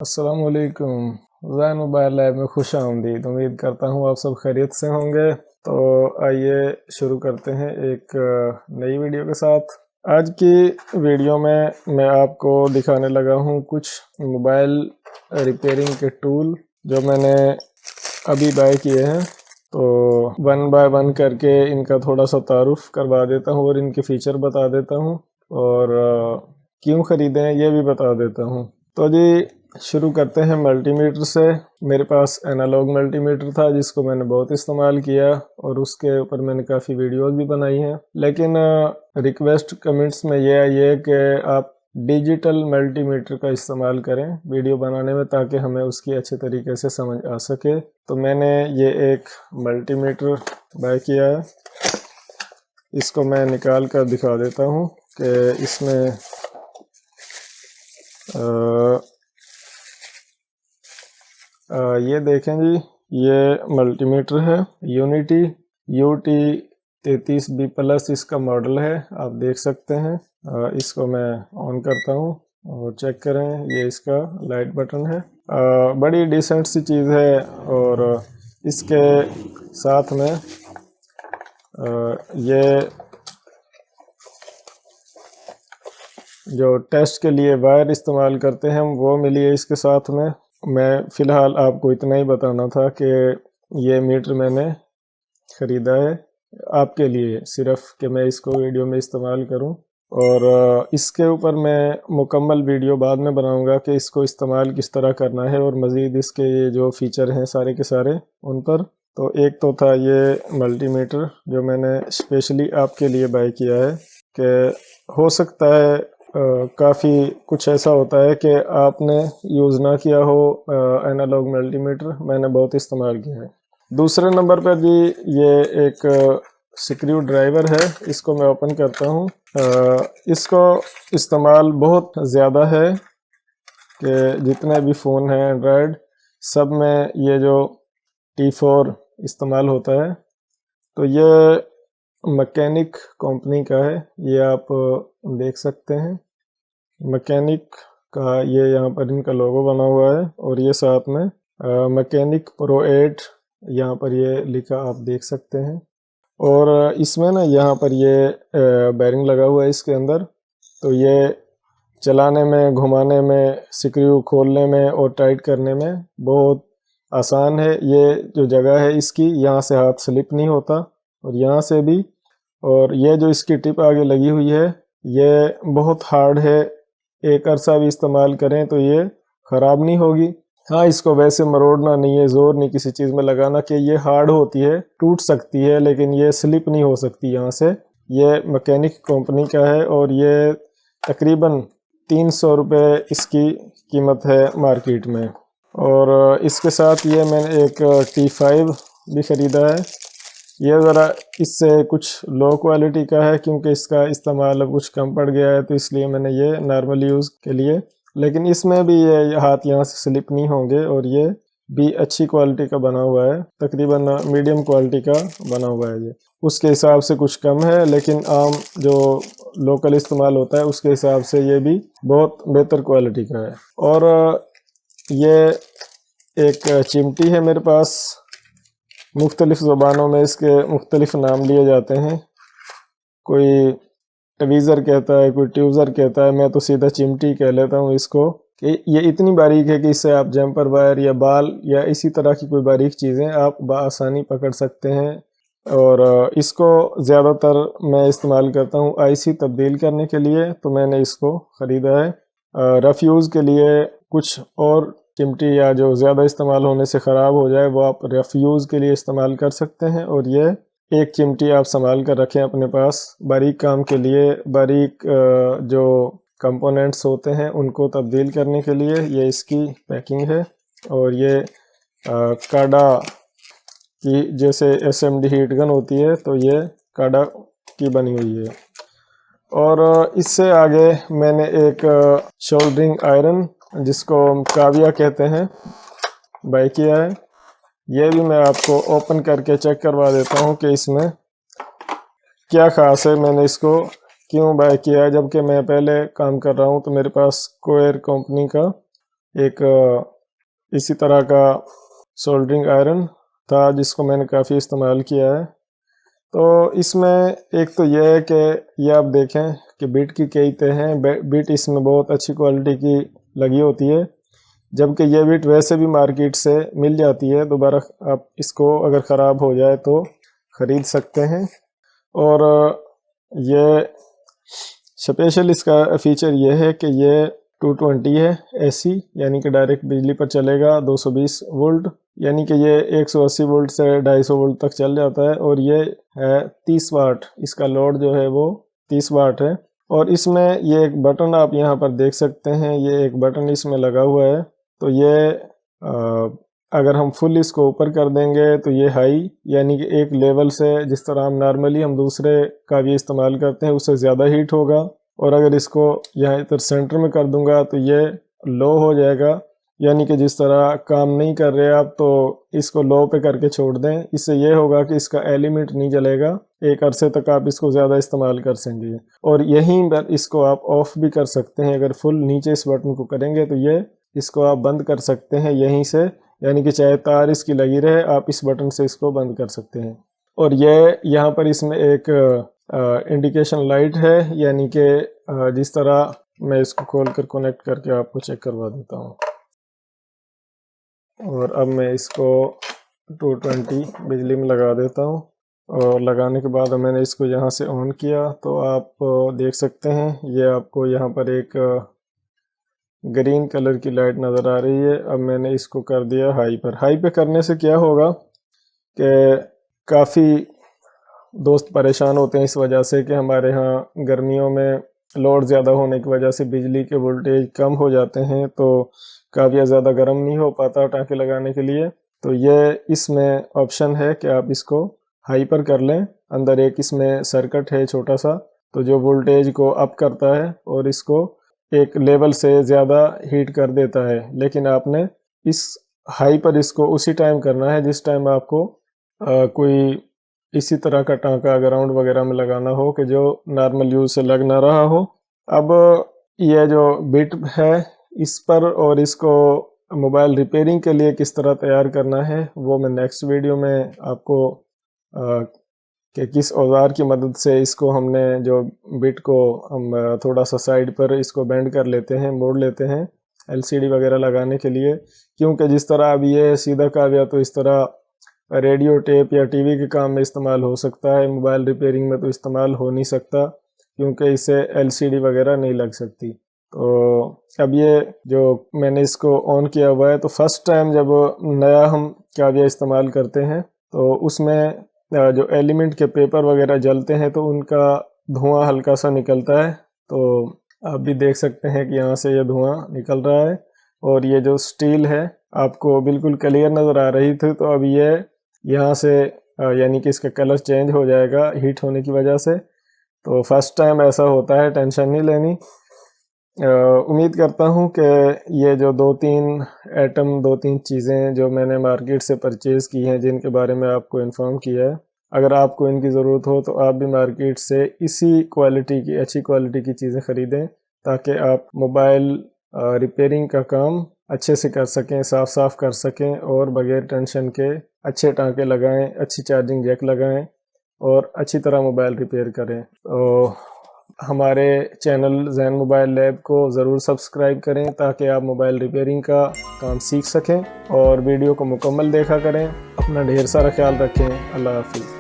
अस्सलाम वालेकुम। ज़ैन mobile lab में खुश आमदीद। उम्मीद करता हूँ आप सब खैरियत से होंगे। तो आइए शुरू करते हैं एक नई वीडियो के साथ। आज की वीडियो में मैं आपको दिखाने लगा हूँ कुछ मोबाइल रिपेयरिंग के टूल जो मैंने अभी बाय किए हैं। तो वन बाय वन करके इनका थोड़ा सा तारुफ करवा देता हूँ और इनके फीचर बता देता हूँ और क्यों ख़रीदे हैं ये भी बता देता हूँ। तो जी शुरू करते हैं मल्टीमीटर से। मेरे पास एनालॉग मल्टीमीटर था जिसको मैंने बहुत इस्तेमाल किया और उसके ऊपर मैंने काफ़ी वीडियोस भी बनाई हैं। लेकिन रिक्वेस्ट कमेंट्स में ये आई है कि आप डिजिटल मल्टीमीटर का इस्तेमाल करें वीडियो बनाने में ताकि हमें उसकी अच्छे तरीके से समझ आ सके। तो मैंने ये एक मल्टीमीटर बाय किया है। इसको मैं निकाल कर दिखा देता हूँ कि इसमें ये देखें जी, ये मल्टीमीटर है यूनिटी UT33B+ इसका मॉडल है, आप देख सकते हैं। इसको मैं ऑन करता हूँ और चेक करें, ये इसका लाइट बटन है। बड़ी डिसेंट सी चीज़ है और इसके साथ में ये जो टेस्ट के लिए वायर इस्तेमाल करते हैं वो मिली है इसके साथ में। मैं फ़िलहाल आपको इतना ही बताना था कि ये मीटर मैंने ख़रीदा है आपके लिए, सिर्फ़ कि मैं इसको वीडियो में इस्तेमाल करूं। और इसके ऊपर मैं मुकम्मल वीडियो बाद में बनाऊंगा कि इसको इस्तेमाल किस तरह करना है और मज़ीद इसके ये जो फ़ीचर हैं सारे के सारे उन पर। तो एक तो था ये मल्टीमीटर जो मैंने स्पेशली आपके लिए बाय किया है कि हो सकता है काफ़ी कुछ ऐसा होता है कि आपने यूज़ ना किया हो एनालॉग मल्टीमीटर, मैंने बहुत इस्तेमाल किया है। दूसरे नंबर पर जी ये एक स्क्रू ड्राइवर है, इसको मैं ओपन करता हूँ। इसको इस्तेमाल बहुत ज़्यादा है कि जितने भी फ़ोन हैं एंड्रॉयड सब में ये जो T4 इस्तेमाल होता है। तो ये मैकेनिक कंपनी का है, ये आप देख सकते हैं। मैकेनिक का ये यहाँ पर इनका लोगो बना हुआ है और ये साथ में मैकेनिक प्रो 8 यहाँ पर ये लिखा आप देख सकते हैं। और इसमें ना यहाँ पर ये बैरिंग लगा हुआ है इसके अंदर। तो ये चलाने में, घुमाने में, स्क्रू खोलने में और टाइट करने में बहुत आसान है। ये जो जगह है इसकी, यहाँ से हाथ स्लिप नहीं होता और यहाँ से भी। और ये जो इसकी टिप आगे लगी हुई है ये बहुत हार्ड है, एक अरसा भी इस्तेमाल करें तो ये ख़राब नहीं होगी। हाँ, इसको वैसे मरोड़ना नहीं है, ज़ोर नहीं किसी चीज़ में लगाना कि ये हार्ड होती है, टूट सकती है लेकिन ये स्लिप नहीं हो सकती यहाँ से। ये मैकेनिक कंपनी का है और ये तकरीबन 300 रुपये इसकी कीमत है मार्केट में। और इसके साथ ये मैंने एक T5 भी ख़रीदा है। ये ज़रा इससे कुछ लो क्वालिटी का है क्योंकि इसका इस्तेमाल अब कुछ कम पड़ गया है, तो इसलिए मैंने ये नॉर्मल यूज़ के लिए। लेकिन इसमें भी ये हाथ यहाँ से स्लिप नहीं होंगे और ये भी अच्छी क्वालिटी का बना हुआ है, तकरीबन मीडियम क्वालिटी का बना हुआ है। ये उसके हिसाब से कुछ कम है लेकिन आम जो लोकल इस्तेमाल होता है उसके हिसाब से ये भी बहुत बेहतर क्वालिटी का है। और ये एक चिमटी है मेरे पास, मुख्तलिफ़ ज़बानों में इसके मुख्तलिफ़ नाम लिए जाते हैं। कोई ट्वीज़र कहता है, कोई ट्यूज़र कहता है, मैं तो सीधा चिमटी कह लेता हूँ इसको। कि ये इतनी बारीक है कि इससे आप जम्पर वायर या बाल या इसी तरह की कोई बारीक चीज़ें आप बआसानी पकड़ सकते हैं। और इसको ज़्यादातर मैं इस्तेमाल करता हूँ IC तब्दील करने के लिए, तो मैंने इसको ख़रीदा है। रफ़ यूज़ के लिए कुछ और चिमटी या जो ज़्यादा इस्तेमाल होने से ख़राब हो जाए वो आप रफ़ यूज़ के लिए इस्तेमाल कर सकते हैं। और ये एक चिमटी आप संभाल कर रखें अपने पास, बारीक काम के लिए, बारीक जो कंपोनेंट्स होते हैं उनको तब्दील करने के लिए। ये इसकी पैकिंग है और ये काडा की जैसे SMD हीट गन होती है तो ये काडा की बनी हुई है। और इससे आगे मैंने एक शोल्डरिंग आयरन जिसको काविया कहते हैं बाय किया है। ये भी मैं आपको ओपन करके चेक करवा देता हूँ कि इसमें क्या ख़ास है, मैंने इसको क्यों बाय किया है। जबकि मैं पहले काम कर रहा हूँ तो मेरे पास कोयर कंपनी का एक इसी तरह का सोल्डरिंग आयरन था जिसको मैंने काफ़ी इस्तेमाल किया है। तो इसमें एक तो यह है कि ये आप देखें कि बिट की कई तह हैं, बिट इसमें बहुत अच्छी क्वालिटी की लगी होती है, जबकि ये बिट वैसे भी मार्केट से मिल जाती है, दोबारा आप इसको अगर ख़राब हो जाए तो ख़रीद सकते हैं। और ये स्पेशल इसका फीचर ये है कि ये 220 है AC, यानी कि डायरेक्ट बिजली पर चलेगा 220 वोल्ट, यानी कि ये 180 वोल्ट से 250 वोल्ट तक चल जाता है। और ये है 30 वाट, इसका लोड जो है वो 30 वाट है। और इसमें ये एक बटन आप यहाँ पर देख सकते हैं, ये एक बटन इसमें लगा हुआ है। तो ये अगर हम फुल इसको ऊपर कर देंगे तो ये हाई, यानी कि एक लेवल से, जिस तरह हम नॉर्मली हम दूसरे का भी इस्तेमाल करते हैं, उससे ज़्यादा हीट होगा। और अगर इसको यहाँ इधर सेंटर में कर दूंगा तो ये लो हो जाएगा, यानी कि जिस तरह काम नहीं कर रहे आप तो इसको लो पे करके छोड़ दें। इससे ये होगा कि इसका एलिमेंट नहीं जलेगा, एक अरसे तक आप इसको ज़्यादा इस्तेमाल कर सकेंगे। और यहीं पर इसको आप ऑफ भी कर सकते हैं, अगर फुल नीचे इस बटन को करेंगे तो ये इसको आप बंद कर सकते हैं यहीं से, यानी कि चाहे तार इसकी लगी रहे आप इस बटन से इसको बंद कर सकते हैं। और ये यहाँ पर इसमें एक इंडिकेशन लाइट है, यानी कि जिस तरह मैं इसको खोल कर कनेक्ट करके आपको चेक करवा देता हूँ। और अब मैं इसको 220 बिजली में लगा देता हूँ। और लगाने के बाद मैंने इसको यहाँ से ऑन किया तो आप देख सकते हैं ये आपको यहाँ पर एक ग्रीन कलर की लाइट नज़र आ रही है। अब मैंने इसको कर दिया हाई पर। हाई पे करने से क्या होगा कि काफ़ी दोस्त परेशान होते हैं इस वजह से कि हमारे यहाँ गर्मियों में लोड ज़्यादा होने की वजह से बिजली के वोल्टेज कम हो जाते हैं, तो काफ़ी ज़्यादा गर्म नहीं हो पाता टाँके लगाने के लिए। तो ये इसमें ऑप्शन है कि आप इसको हाई पर कर लें। अंदर एक इसमें सर्किट है छोटा सा, तो जो वोल्टेज को अप करता है और इसको एक लेवल से ज़्यादा हीट कर देता है। लेकिन आपने इस हाई पर इसको उसी टाइम करना है जिस टाइम आपको कोई इसी तरह का टाँका ग्राउंड वगैरह में लगाना हो कि जो नॉर्मल यूज़ से लग ना रहा हो। अब ये जो बिट है इस पर और इसको मोबाइल रिपेयरिंग के लिए किस तरह तैयार करना है वो मैं नेक्स्ट वीडियो में आपको कि किस औजार की मदद से इसको हमने जो बिट को हम थोड़ा सा साइड पर इसको बेंड कर लेते हैं, मोड़ लेते हैं LCD वगैरह लगाने के लिए। क्योंकि जिस तरह अब ये सीधा काव्या तो इस तरह रेडियो टेप या टीवी के काम में इस्तेमाल हो सकता है, मोबाइल रिपेयरिंग में तो इस्तेमाल हो नहीं सकता क्योंकि इसे LCD वगैरह नहीं लग सकती। तो अब ये जो मैंने इसको ऑन किया हुआ है, तो फर्स्ट टाइम जब नया हम काव्या इस्तेमाल करते हैं तो उसमें जो एलिमेंट के पेपर वगैरह जलते हैं तो उनका धुआं हल्का सा निकलता है। तो आप भी देख सकते हैं कि यहाँ से ये धुआं निकल रहा है और ये जो स्टील है आपको बिल्कुल क्लियर नज़र आ रही थी। तो अब ये यहाँ से यानी कि इसका कलर चेंज हो जाएगा हीट होने की वजह से। तो फर्स्ट टाइम ऐसा होता है, टेंशन नहीं लेनी। उम्मीद करता हूँ कि ये जो दो तीन चीज़ें जो मैंने मार्केट से परचेज़ की हैं जिनके बारे में आपको इन्फॉर्म किया है, अगर आपको इनकी ज़रूरत हो तो आप भी मार्केट से इसी क्वालिटी की अच्छी क्वालिटी की चीज़ें ख़रीदें ताकि आप मोबाइल रिपेयरिंग का काम अच्छे से कर सकें, साफ कर सकें और बग़ैर टेंशन के अच्छे टाँके लगाएं, अच्छी चार्जिंग जैक लगाएं और अच्छी तरह मोबाइल रिपेयर करें। तो हमारे चैनल ज़ैन मोबाइल लैब को ज़रूर सब्सक्राइब करें ताकि आप मोबाइल रिपेयरिंग का काम सीख सकें और वीडियो को मुकम्मल देखा करें। अपना ढेर सारा ख्याल रखें। अल्लाह हाफ़िज़।